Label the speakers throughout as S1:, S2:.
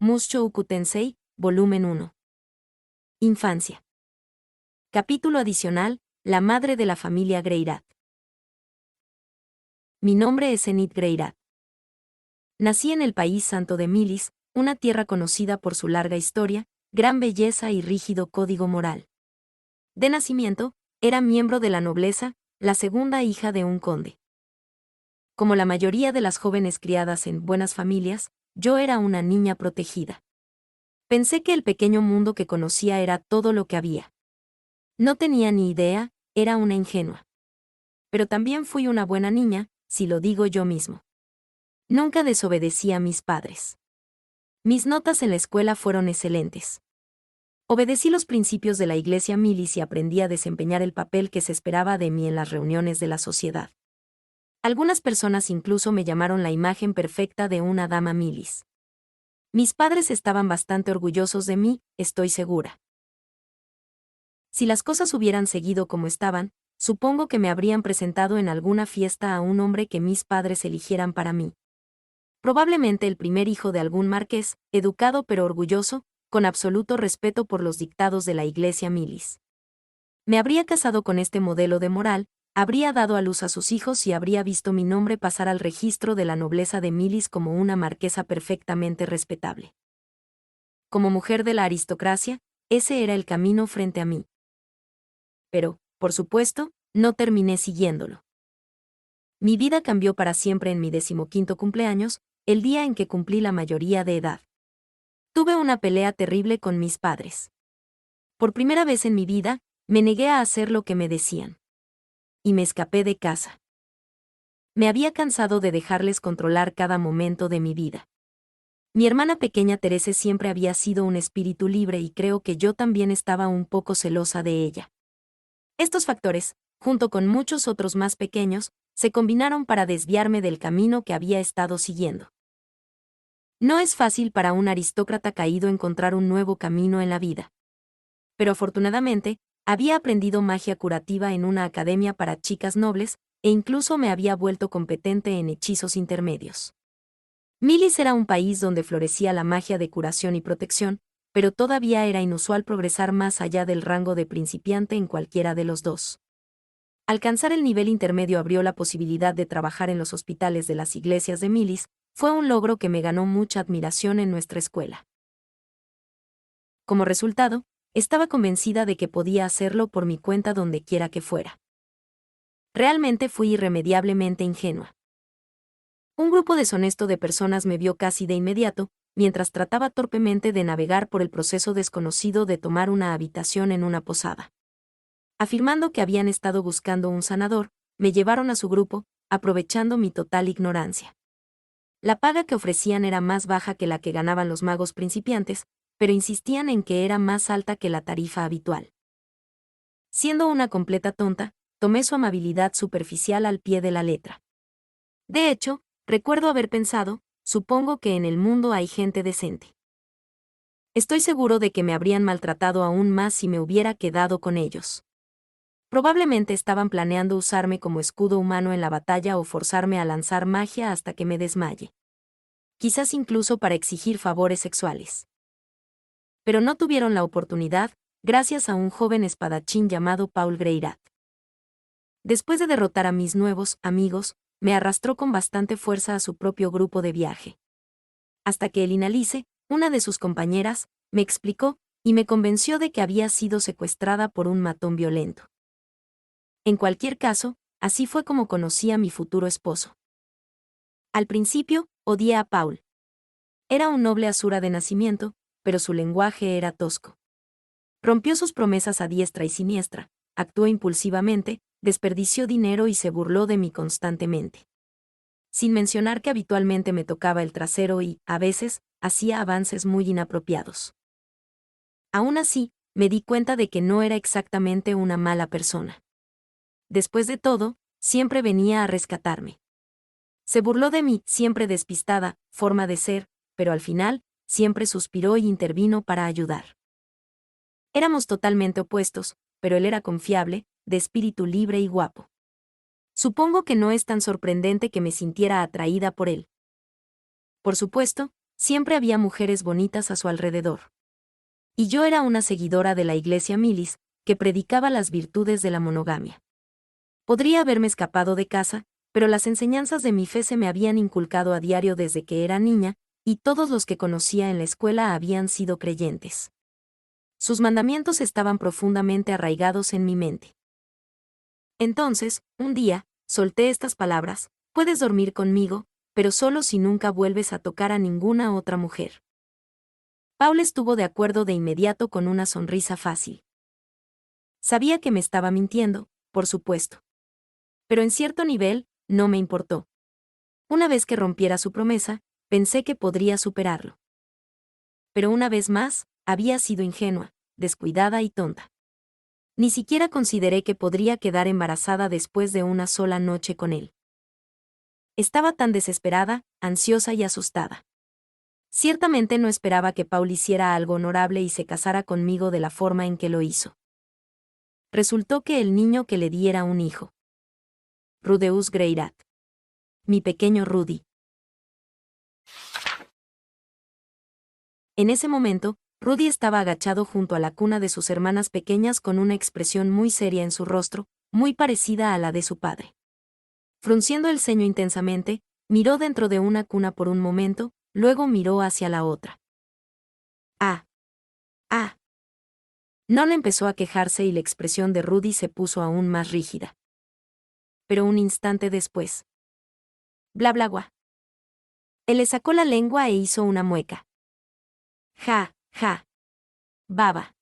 S1: Mushoku Tensei, volumen 1. Infancia. Capítulo adicional, la madre de la familia Greirat. Mi nombre es Enid Greirat. Nací en el país santo de Milis, una tierra conocida por su larga historia, gran belleza y rígido código moral. De nacimiento, era miembro de la nobleza, la segunda hija de un conde. Como la mayoría de las jóvenes criadas en buenas familias, yo era una niña protegida. Pensé que el pequeño mundo que conocía era todo lo que había. No tenía ni idea, era una ingenua. Pero también fui una buena niña, si lo digo yo mismo. Nunca desobedecí a mis padres. Mis notas en la escuela fueron excelentes. Obedecí los principios de la Iglesia Milis y aprendí a desempeñar el papel que se esperaba de mí en las reuniones de la sociedad. Algunas personas incluso me llamaron la imagen perfecta de una dama Milis. Mis padres estaban bastante orgullosos de mí, estoy segura. Si las cosas hubieran seguido como estaban, supongo que me habrían presentado en alguna fiesta a un hombre que mis padres eligieran para mí. Probablemente el primer hijo de algún marqués, educado pero orgulloso, con absoluto respeto por los dictados de la Iglesia Milis. Me habría casado con este modelo de moral, habría dado a luz a sus hijos y habría visto mi nombre pasar al registro de la nobleza de Milis como una marquesa perfectamente respetable. Como mujer de la aristocracia, ese era el camino frente a mí. Pero, por supuesto, no terminé siguiéndolo. Mi vida cambió para siempre en mi 15º cumpleaños, el día en que cumplí la mayoría de edad. Tuve una pelea terrible con mis padres. Por primera vez en mi vida, me negué a hacer lo que me decían. Y me escapé de casa. Me había cansado de dejarles controlar cada momento de mi vida. Mi hermana pequeña Teresa siempre había sido un espíritu libre y creo que yo también estaba un poco celosa de ella. Estos factores, junto con muchos otros más pequeños, se combinaron para desviarme del camino que había estado siguiendo. No es fácil para un aristócrata caído encontrar un nuevo camino en la vida. Pero afortunadamente, había aprendido magia curativa en una academia para chicas nobles, e incluso me había vuelto competente en hechizos intermedios. Milis era un país donde florecía la magia de curación y protección, pero todavía era inusual progresar más allá del rango de principiante en cualquiera de los dos. Alcanzar el nivel intermedio abrió la posibilidad de trabajar en los hospitales de las iglesias de Milis, fue un logro que me ganó mucha admiración en nuestra escuela. Como resultado, estaba convencida de que podía hacerlo por mi cuenta donde quiera que fuera. Realmente fui irremediablemente ingenua. Un grupo deshonesto de personas me vio casi de inmediato, mientras trataba torpemente de navegar por el proceso desconocido de tomar una habitación en una posada. Afirmando que habían estado buscando un sanador, me llevaron a su grupo, aprovechando mi total ignorancia. La paga que ofrecían era más baja que la que ganaban los magos principiantes, pero insistían en que era más alta que la tarifa habitual. Siendo una completa tonta, tomé su amabilidad superficial al pie de la letra. De hecho, recuerdo haber pensado, supongo que en el mundo hay gente decente. Estoy seguro de que me habrían maltratado aún más si me hubiera quedado con ellos. Probablemente estaban planeando usarme como escudo humano en la batalla o forzarme a lanzar magia hasta que me desmaye. Quizás incluso para exigir favores sexuales. Pero no tuvieron la oportunidad, gracias a un joven espadachín llamado Paul Greirat. Después de derrotar a mis nuevos amigos, me arrastró con bastante fuerza a su propio grupo de viaje. Hasta que Elinalice, una de sus compañeras, me explicó, y me convenció de que había sido secuestrada por un matón violento. En cualquier caso, así fue como conocí a mi futuro esposo. Al principio, odié a Paul. Era un noble asura de nacimiento, pero su lenguaje era tosco. Rompió sus promesas a diestra y siniestra, actuó impulsivamente, desperdició dinero y se burló de mí constantemente. Sin mencionar que habitualmente me tocaba el trasero y, a veces, hacía avances muy inapropiados. Aún así, me di cuenta de que no era exactamente una mala persona. Después de todo, siempre venía a rescatarme. Se burló de mi siempre despistada forma de ser, pero al final, siempre suspiró y intervino para ayudar. Éramos totalmente opuestos, pero él era confiable, de espíritu libre y guapo. Supongo que no es tan sorprendente que me sintiera atraída por él. Por supuesto, siempre había mujeres bonitas a su alrededor. Y yo era una seguidora de la Iglesia Millis, que predicaba las virtudes de la monogamia. Podría haberme escapado de casa, pero las enseñanzas de mi fe se me habían inculcado a diario desde que era niña, y todos los que conocía en la escuela habían sido creyentes. Sus mandamientos estaban profundamente arraigados en mi mente. Entonces, un día, solté estas palabras: puedes dormir conmigo, pero solo si nunca vuelves a tocar a ninguna otra mujer. Paul estuvo de acuerdo de inmediato con una sonrisa fácil. Sabía que me estaba mintiendo, por supuesto. Pero en cierto nivel, no me importó. Una vez que rompiera su promesa, pensé que podría superarlo. Pero una vez más, había sido ingenua, descuidada y tonta. Ni siquiera consideré que podría quedar embarazada después de una sola noche con él. Estaba tan desesperada, ansiosa y asustada. Ciertamente no esperaba que Paul hiciera algo honorable y se casara conmigo de la forma en que lo hizo. Resultó que el niño que le di era un hijo. Rudeus Greirat. Mi pequeño Rudy. En ese momento, Rudy estaba agachado junto a la cuna de sus hermanas pequeñas con una expresión muy seria en su rostro, muy parecida a la de su padre. Frunciendo el ceño intensamente, miró dentro de una cuna por un momento, luego miró hacia la otra. ¡Ah! ¡Ah! Non empezó a quejarse y la expresión de Rudy se puso aún más rígida. Pero un instante después. Bla bla gua. Él le sacó la lengua e hizo una mueca. Ja, ja. Baba.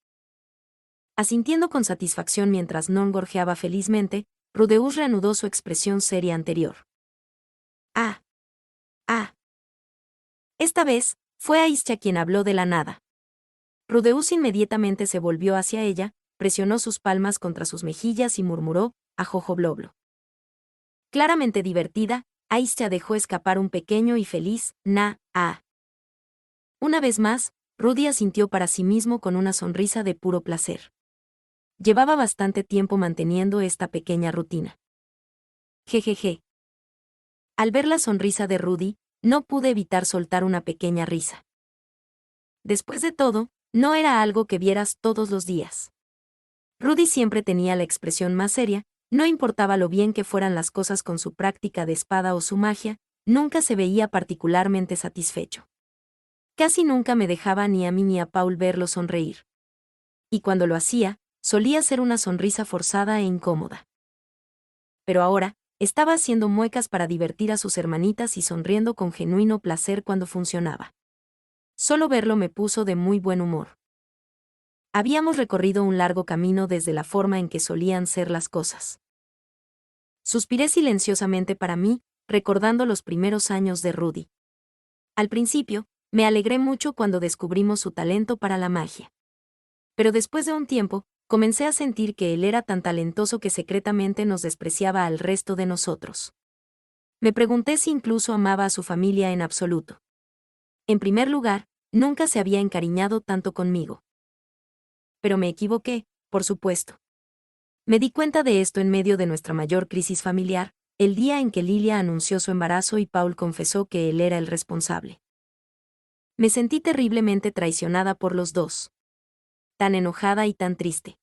S1: Asintiendo con satisfacción mientras Non gorjeaba felizmente, Rudeus reanudó su expresión seria anterior. Ah. Ah. Esta vez, fue Aischa quien habló de la nada. Rudeus inmediatamente se volvió hacia ella, presionó sus palmas contra sus mejillas y murmuró, a jojobloblo. Claramente divertida, Aischa dejó escapar un pequeño y feliz, na-ah. Una vez más, Rudy asintió para sí mismo con una sonrisa de puro placer. Llevaba bastante tiempo manteniendo esta pequeña rutina. Jejeje. Al ver la sonrisa de Rudy, no pude evitar soltar una pequeña risa. Después de todo, no era algo que vieras todos los días. Rudy siempre tenía la expresión más seria, no importaba lo bien que fueran las cosas con su práctica de espada o su magia, nunca se veía particularmente satisfecho. Casi nunca me dejaba ni a mí ni a Paul verlo sonreír. Y cuando lo hacía, solía ser una sonrisa forzada e incómoda. Pero ahora, estaba haciendo muecas para divertir a sus hermanitas y sonriendo con genuino placer cuando funcionaba. Solo verlo me puso de muy buen humor. Habíamos recorrido un largo camino desde la forma en que solían ser las cosas. Suspiré silenciosamente para mí, recordando los primeros años de Rudy. Al principio, me alegré mucho cuando descubrimos su talento para la magia. Pero después de un tiempo, comencé a sentir que él era tan talentoso que secretamente nos despreciaba al resto de nosotros. Me pregunté si incluso amaba a su familia en absoluto. En primer lugar, nunca se había encariñado tanto conmigo. Pero me equivoqué, por supuesto. Me di cuenta de esto en medio de nuestra mayor crisis familiar, el día en que Lilia anunció su embarazo y Paul confesó que él era el responsable. Me sentí terriblemente traicionada por los dos. Tan enojada y tan triste.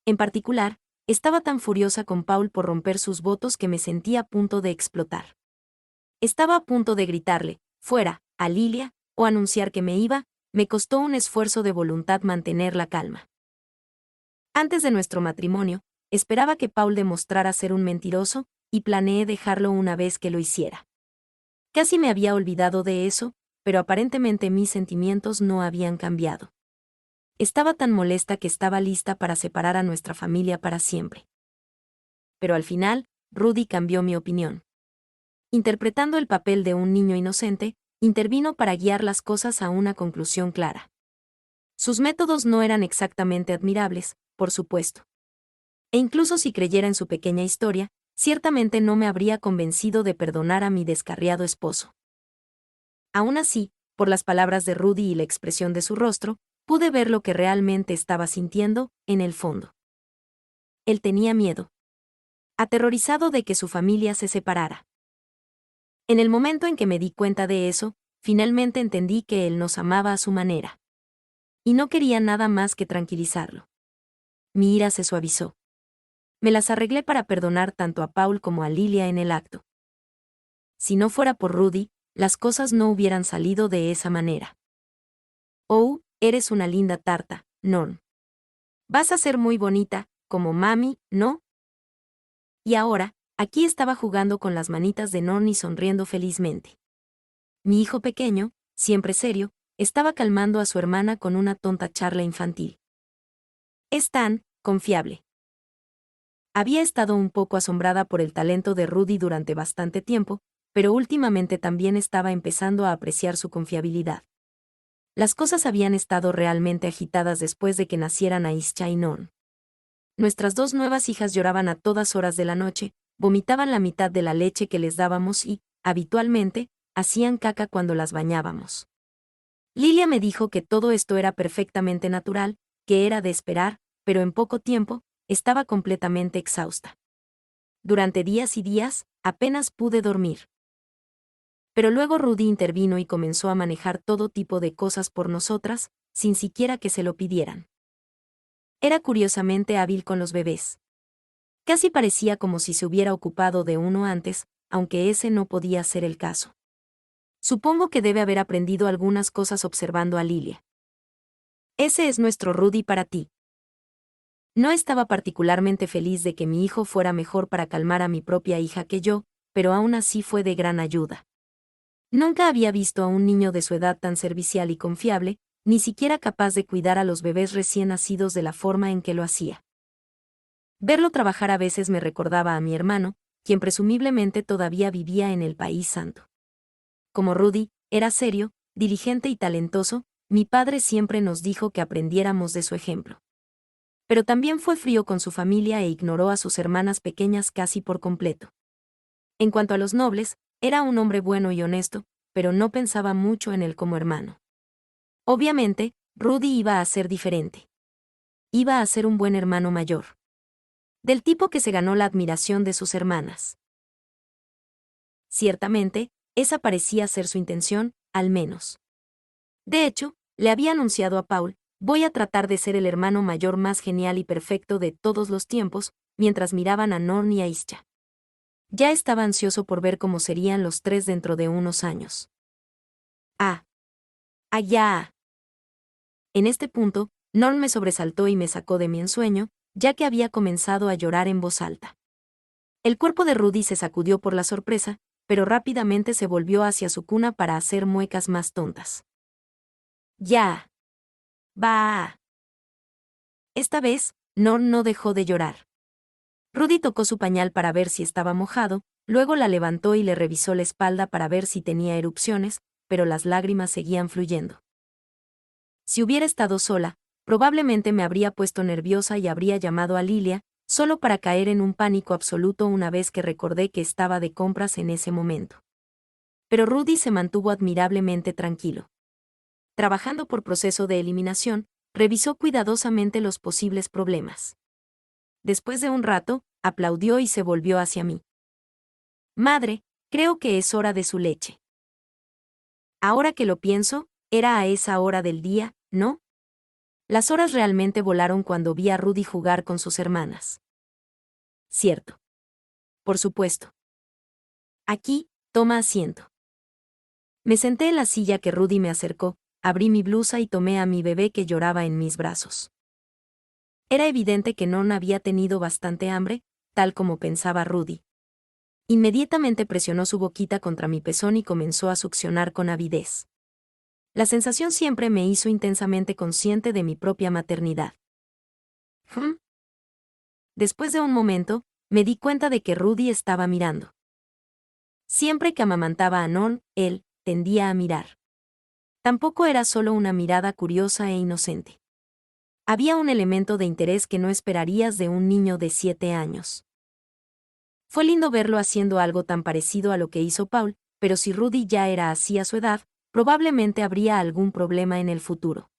S1: En particular, estaba tan furiosa con Paul por romper sus votos que me sentí a punto de explotar. Estaba a punto de gritarle, fuera, a Lilia, o anunciar que me iba. Me costó un esfuerzo de voluntad mantener la calma. Antes de nuestro matrimonio, esperaba que Paul demostrara ser un mentiroso, y planeé dejarlo una vez que lo hiciera. Casi me había olvidado de eso, pero aparentemente mis sentimientos no habían cambiado. Estaba tan molesta que estaba lista para separar a nuestra familia para siempre. Pero al final, Rudy cambió mi opinión. Interpretando el papel de un niño inocente, intervino para guiar las cosas a una conclusión clara. Sus métodos no eran exactamente admirables, por supuesto. E incluso si creyera en su pequeña historia, ciertamente no me habría convencido de perdonar a mi descarriado esposo. Aún así, por las palabras de Rudy y la expresión de su rostro, pude ver lo que realmente estaba sintiendo, en el fondo. Él tenía miedo. Aterrorizado de que su familia se separara. En el momento en que me di cuenta de eso, finalmente entendí que él nos amaba a su manera. Y no quería nada más que tranquilizarlo. Mi ira se suavizó. Me las arreglé para perdonar tanto a Paul como a Lilia en el acto. Si no fuera por Rudy, las cosas no hubieran salido de esa manera. Oh, eres una linda tarta, Non. Vas a ser muy bonita, como mami, ¿no? Y ahora, aquí estaba jugando con las manitas de Non y sonriendo felizmente. Mi hijo pequeño, siempre serio, estaba calmando a su hermana con una tonta charla infantil. Es tan confiable. Había estado un poco asombrada por el talento de Rudy durante bastante tiempo, pero últimamente también estaba empezando a apreciar su confiabilidad. Las cosas habían estado realmente agitadas después de que nacieran Aisha y Non. Nuestras dos nuevas hijas lloraban a todas horas de la noche, vomitaban la mitad de la leche que les dábamos y, habitualmente, hacían caca cuando las bañábamos. Lilia me dijo que todo esto era perfectamente natural, que era de esperar, pero en poco tiempo, estaba completamente exhausta. Durante días y días, apenas pude dormir. Pero luego Rudy intervino y comenzó a manejar todo tipo de cosas por nosotras, sin siquiera que se lo pidieran. Era curiosamente hábil con los bebés. Casi parecía como si se hubiera ocupado de uno antes, aunque ese no podía ser el caso. Supongo que debe haber aprendido algunas cosas observando a Lilia. Ese es nuestro Rudy para ti. No estaba particularmente feliz de que mi hijo fuera mejor para calmar a mi propia hija que yo, pero aún así fue de gran ayuda. Nunca había visto a un niño de su edad tan servicial y confiable, ni siquiera capaz de cuidar a los bebés recién nacidos de la forma en que lo hacía. Verlo trabajar a veces me recordaba a mi hermano, quien presumiblemente todavía vivía en el País Santo. Como Rudy era serio, diligente y talentoso, mi padre siempre nos dijo que aprendiéramos de su ejemplo. Pero también fue frío con su familia e ignoró a sus hermanas pequeñas casi por completo. En cuanto a los nobles, era un hombre bueno y honesto, pero no pensaba mucho en él como hermano. Obviamente, Rudy iba a ser diferente. Iba a ser un buen hermano mayor. Del tipo que se ganó la admiración de sus hermanas. Ciertamente, esa parecía ser su intención, al menos. De hecho, le había anunciado a Paul, voy a tratar de ser el hermano mayor más genial y perfecto de todos los tiempos, mientras miraban a Non y a Ischa. Ya estaba ansioso por ver cómo serían los tres dentro de unos años. Allá. En este punto, Non me sobresaltó y me sacó de mi ensueño, ya que había comenzado a llorar en voz alta. El cuerpo de Rudy se sacudió por la sorpresa, pero rápidamente se volvió hacia su cuna para hacer muecas más tontas. Ya. Va. Esta vez, Non no dejó de llorar. Rudy tocó su pañal para ver si estaba mojado, luego la levantó y le revisó la espalda para ver si tenía erupciones, pero las lágrimas seguían fluyendo. Si hubiera estado sola, probablemente me habría puesto nerviosa y habría llamado a Lilia, solo para caer en un pánico absoluto una vez que recordé que estaba de compras en ese momento. Pero Rudy se mantuvo admirablemente tranquilo. Trabajando por proceso de eliminación, revisó cuidadosamente los posibles problemas. Después de un rato, aplaudió y se volvió hacia mí. Madre, creo que es hora de su leche. Ahora que lo pienso, era a esa hora del día, ¿no? Las horas realmente volaron cuando vi a Rudy jugar con sus hermanas. Cierto. Por supuesto. Aquí, toma asiento. Me senté en la silla que Rudy me acercó, abrí mi blusa y tomé a mi bebé que lloraba en mis brazos. Era evidente que Non había tenido bastante hambre, tal como pensaba Rudy. Inmediatamente presionó su boquita contra mi pezón y comenzó a succionar con avidez. La sensación siempre me hizo intensamente consciente de mi propia maternidad. Después de un momento, me di cuenta de que Rudy estaba mirando. Siempre que amamantaba a Non, él tendía a mirar. Tampoco era solo una mirada curiosa e inocente. Había un elemento de interés que no esperarías de un niño de 7 años. Fue lindo verlo haciendo algo tan parecido a lo que hizo Paul, pero si Rudy ya era así a su edad, probablemente habría algún problema en el futuro.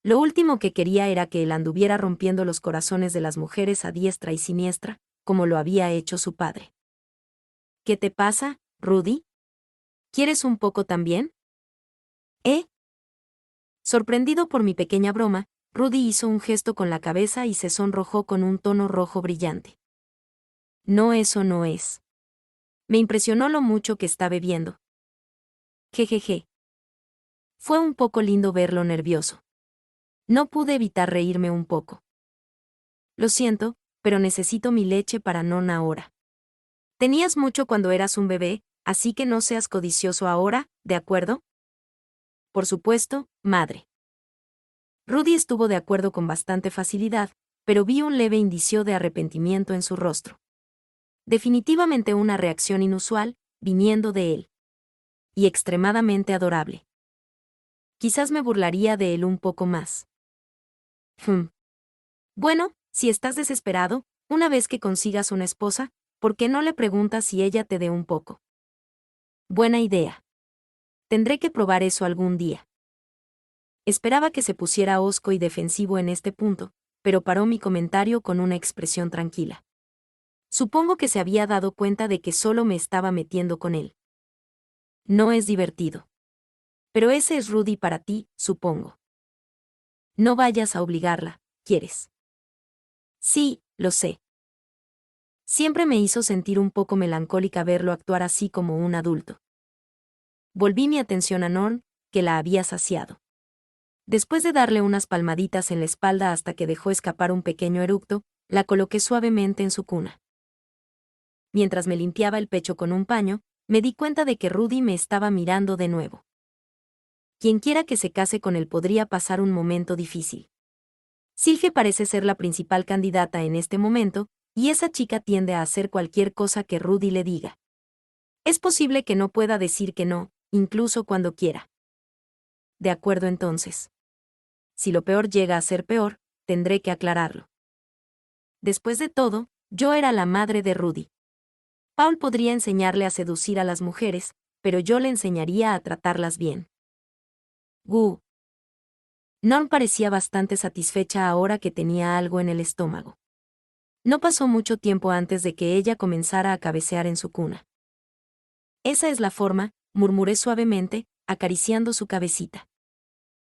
S1: Lo último que quería era que él anduviera rompiendo los corazones de las mujeres a diestra y siniestra, como lo había hecho su padre. ¿Qué te pasa, Rudy? ¿Quieres un poco también? ¿Eh? Sorprendido por mi pequeña broma, Rudy hizo un gesto con la cabeza y se sonrojó con un tono rojo brillante. No, eso no es. Me impresionó lo mucho que está bebiendo. Jejeje. Fue un poco lindo verlo nervioso. No pude evitar reírme un poco. Lo siento, pero necesito mi leche para nona ahora. Tenías mucho cuando eras un bebé, así que no seas codicioso ahora, ¿de acuerdo? Por supuesto, madre. Rudy estuvo de acuerdo con bastante facilidad, pero vi un leve indicio de arrepentimiento en su rostro. Definitivamente una reacción inusual, viniendo de él. Y extremadamente adorable. Quizás me burlaría de él un poco más. Bueno, si estás desesperado, una vez que consigas una esposa, ¿por qué no le preguntas si ella te dé un poco? Buena idea. Tendré que probar eso algún día. Esperaba que se pusiera hosco y defensivo en este punto, pero paró mi comentario con una expresión tranquila. Supongo que se había dado cuenta de que solo me estaba metiendo con él. No es divertido. Pero ese es Rudy para ti, supongo. No vayas a obligarla, ¿quieres? Sí, lo sé. Siempre me hizo sentir un poco melancólica verlo actuar así como un adulto. Volví mi atención a Non, que la había saciado. Después de darle unas palmaditas en la espalda hasta que dejó escapar un pequeño eructo, la coloqué suavemente en su cuna. Mientras me limpiaba el pecho con un paño, me di cuenta de que Rudy me estaba mirando de nuevo. Quienquiera que se case con él podría pasar un momento difícil. Sylvie parece ser la principal candidata en este momento, y esa chica tiende a hacer cualquier cosa que Rudy le diga. Es posible que no pueda decir que no, incluso cuando quiera. De acuerdo entonces. Si lo peor llega a ser peor, tendré que aclararlo. Después de todo, yo era la madre de Rudy. Paul podría enseñarle a seducir a las mujeres, pero yo le enseñaría a tratarlas bien. Gu. Non parecía bastante satisfecha ahora que tenía algo en el estómago. No pasó mucho tiempo antes de que ella comenzara a cabecear en su cuna. Esa es la forma, murmuré suavemente, acariciando su cabecita.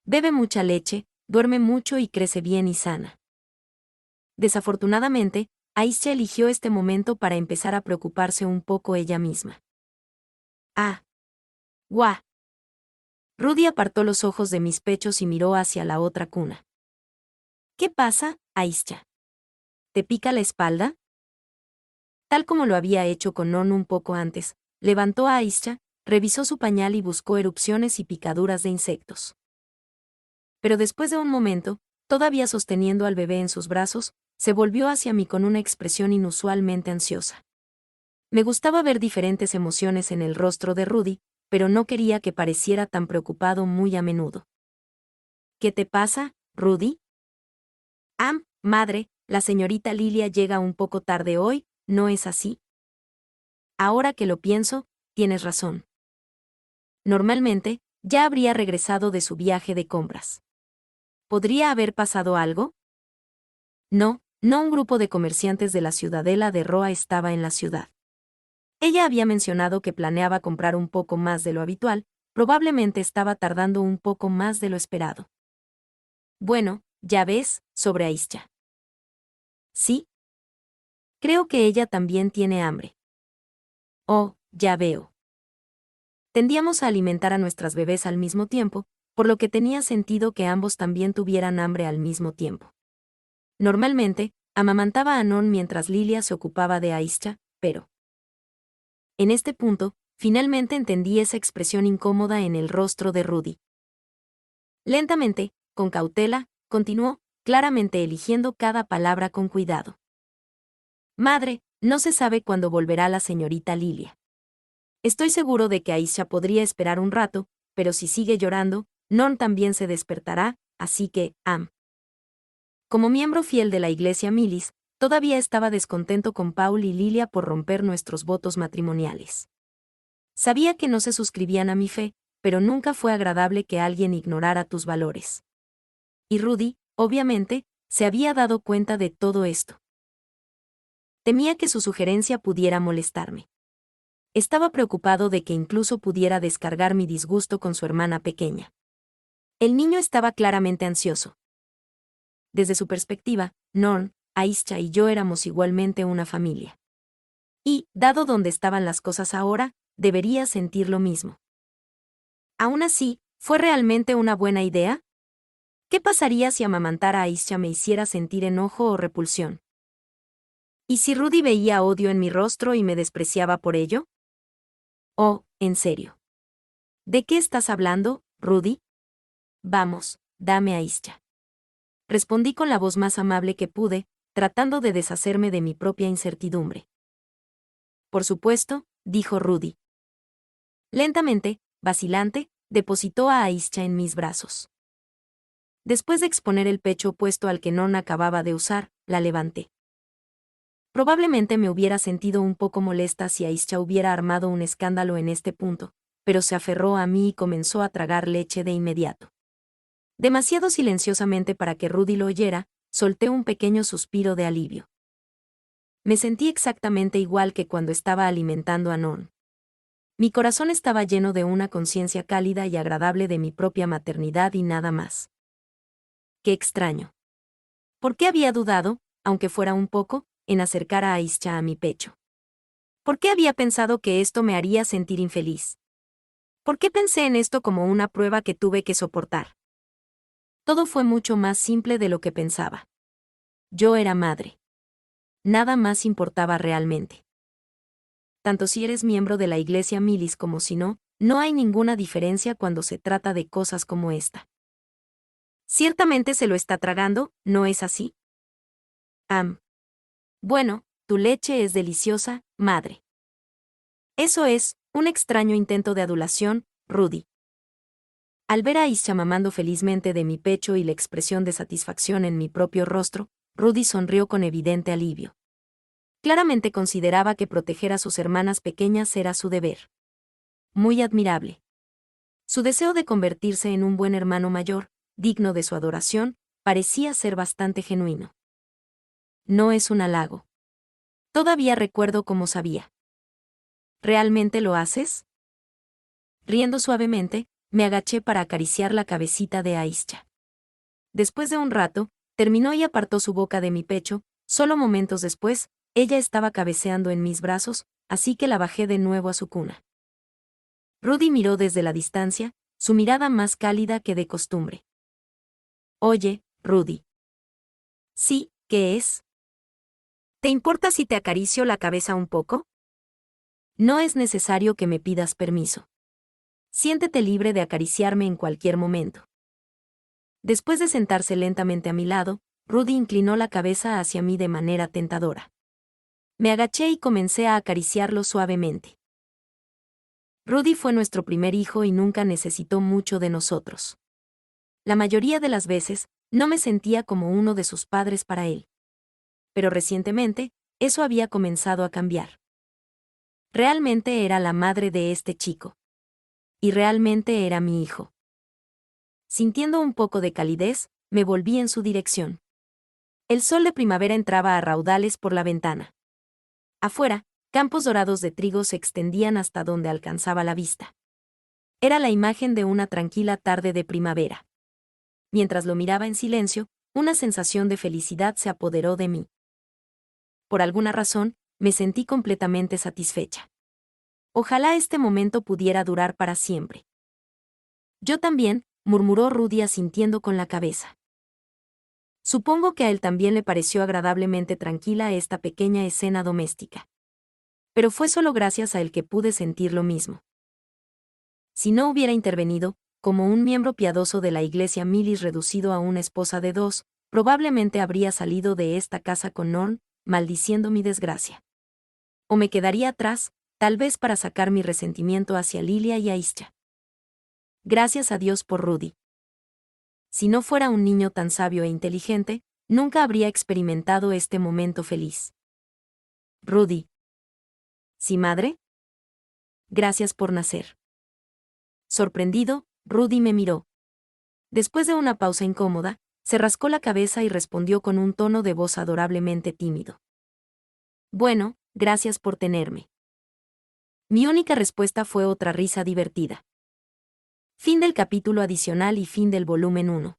S1: Bebe mucha leche, duerme mucho y crece bien y sana. Desafortunadamente, Aisha eligió este momento para empezar a preocuparse un poco ella misma. Ah. Guau. Rudy apartó los ojos de mis pechos y miró hacia la otra cuna. ¿Qué pasa, Aisha? ¿Te pica la espalda? Tal como lo había hecho con Non un poco antes, levantó a Aisha, revisó su pañal y buscó erupciones y picaduras de insectos. Pero después de un momento, todavía sosteniendo al bebé en sus brazos, se volvió hacia mí con una expresión inusualmente ansiosa. Me gustaba ver diferentes emociones en el rostro de Rudy, pero no quería que pareciera tan preocupado muy a menudo. ¿Qué te pasa, Rudy? Madre, la señorita Lilia llega un poco tarde hoy, ¿no es así? Ahora que lo pienso, tienes razón. Normalmente, ya habría regresado de su viaje de compras. ¿Podría haber pasado algo? No, un grupo de comerciantes de la ciudadela de Roa estaba en la ciudad. Ella había mencionado que planeaba comprar un poco más de lo habitual, probablemente estaba tardando un poco más de lo esperado. Bueno, ya ves, sobre Aisha. ¿Sí? Creo que ella también tiene hambre. Oh, ya veo. Tendíamos a alimentar a nuestras bebés al mismo tiempo, por lo que tenía sentido que ambos también tuvieran hambre al mismo tiempo. Normalmente, amamantaba a Non mientras Lilia se ocupaba de Aisha, pero... En este punto, finalmente entendí esa expresión incómoda en el rostro de Rudy. Lentamente, con cautela, continuó, claramente eligiendo cada palabra con cuidado. Madre, no se sabe cuándo volverá la señorita Lilia. Estoy seguro de que Aisha podría esperar un rato, pero si sigue llorando, Non también se despertará, así que, Como miembro fiel de la iglesia Milis, todavía estaba descontento con Paul y Lilia por romper nuestros votos matrimoniales. Sabía que no se suscribían a mi fe, pero nunca fue agradable que alguien ignorara tus valores. Y Rudy, obviamente, se había dado cuenta de todo esto. Temía que su sugerencia pudiera molestarme. Estaba preocupado de que incluso pudiera descargar mi disgusto con su hermana pequeña. El niño estaba claramente ansioso. Desde su perspectiva, Norn, Aisha y yo éramos igualmente una familia. Y, dado dónde estaban las cosas ahora, debería sentir lo mismo. Aún así, ¿fue realmente una buena idea? ¿Qué pasaría si amamantar a Aisha me hiciera sentir enojo o repulsión? ¿Y si Rudy veía odio en mi rostro y me despreciaba por ello? Oh, en serio. ¿De qué estás hablando, Rudy? Vamos, dame a Aisha. Respondí con la voz más amable que pude, tratando de deshacerme de mi propia incertidumbre. Por supuesto, dijo Rudy. Lentamente, vacilante, depositó a Aisha en mis brazos. Después de exponer el pecho opuesto al que Non acababa de usar, la levanté. Probablemente me hubiera sentido un poco molesta si Aisha hubiera armado un escándalo en este punto, pero se aferró a mí y comenzó a tragar leche de inmediato. Demasiado silenciosamente para que Rudy lo oyera, solté un pequeño suspiro de alivio. Me sentí exactamente igual que cuando estaba alimentando a Non. Mi corazón estaba lleno de una conciencia cálida y agradable de mi propia maternidad y nada más. Qué extraño. ¿Por qué había dudado, aunque fuera un poco, en acercar a Aisha a mi pecho? ¿Por qué había pensado que esto me haría sentir infeliz? ¿Por qué pensé en esto como una prueba que tuve que soportar? Todo fue mucho más simple de lo que pensaba. Yo era madre. Nada más importaba realmente. Tanto si eres miembro de la Iglesia Milis como si no, no hay ninguna diferencia cuando se trata de cosas como esta. Ciertamente se lo está tragando, ¿no es así? Bueno, tu leche es deliciosa, madre. Eso es, un extraño intento de adulación, Rudy. Al ver a Aisha mamando felizmente de mi pecho y la expresión de satisfacción en mi propio rostro, Rudy sonrió con evidente alivio. Claramente consideraba que proteger a sus hermanas pequeñas era su deber. Muy admirable. Su deseo de convertirse en un buen hermano mayor, digno de su adoración, parecía ser bastante genuino. No es un halago. Todavía recuerdo cómo sabía. ¿Realmente lo haces? Riendo suavemente, me agaché para acariciar la cabecita de Aisha. Después de un rato, terminó y apartó su boca de mi pecho. Solo momentos después, ella estaba cabeceando en mis brazos, así que la bajé de nuevo a su cuna. Rudy miró desde la distancia, su mirada más cálida que de costumbre. Oye, Rudy. Sí, ¿qué es? ¿Te importa si te acaricio la cabeza un poco? No es necesario que me pidas permiso. Siéntete libre de acariciarme en cualquier momento. Después de sentarse lentamente a mi lado, Rudy inclinó la cabeza hacia mí de manera tentadora. Me agaché y comencé a acariciarlo suavemente. Rudy fue nuestro primer hijo y nunca necesitó mucho de nosotros. La mayoría de las veces, no me sentía como uno de sus padres para él. Pero recientemente, eso había comenzado a cambiar. Realmente era la madre de este chico. Y realmente era mi hijo. Sintiendo un poco de calidez, me volví en su dirección. El sol de primavera entraba a raudales por la ventana. Afuera, campos dorados de trigo se extendían hasta donde alcanzaba la vista. Era la imagen de una tranquila tarde de primavera. Mientras lo miraba en silencio, una sensación de felicidad se apoderó de mí. Por alguna razón, me sentí completamente satisfecha. Ojalá este momento pudiera durar para siempre. Yo también, murmuró Rudy asintiendo con la cabeza. Supongo que a él también le pareció agradablemente tranquila esta pequeña escena doméstica. Pero fue solo gracias a él que pude sentir lo mismo. Si no hubiera intervenido, como un miembro piadoso de la Iglesia Milis reducido a una esposa de dos, probablemente habría salido de esta casa con Norn, maldiciendo mi desgracia. O me quedaría atrás, tal vez para sacar mi resentimiento hacia Lilia y Aisha. Gracias a Dios por Rudy. Si no fuera un niño tan sabio e inteligente, nunca habría experimentado este momento feliz. Rudy. ¿Sí, madre? Gracias por nacer. Sorprendido, Rudy me miró. Después de una pausa incómoda, se rascó la cabeza y respondió con un tono de voz adorablemente tímido. Bueno, gracias por tenerme. Mi única respuesta fue otra risa divertida. Fin del capítulo adicional y fin del volumen 1.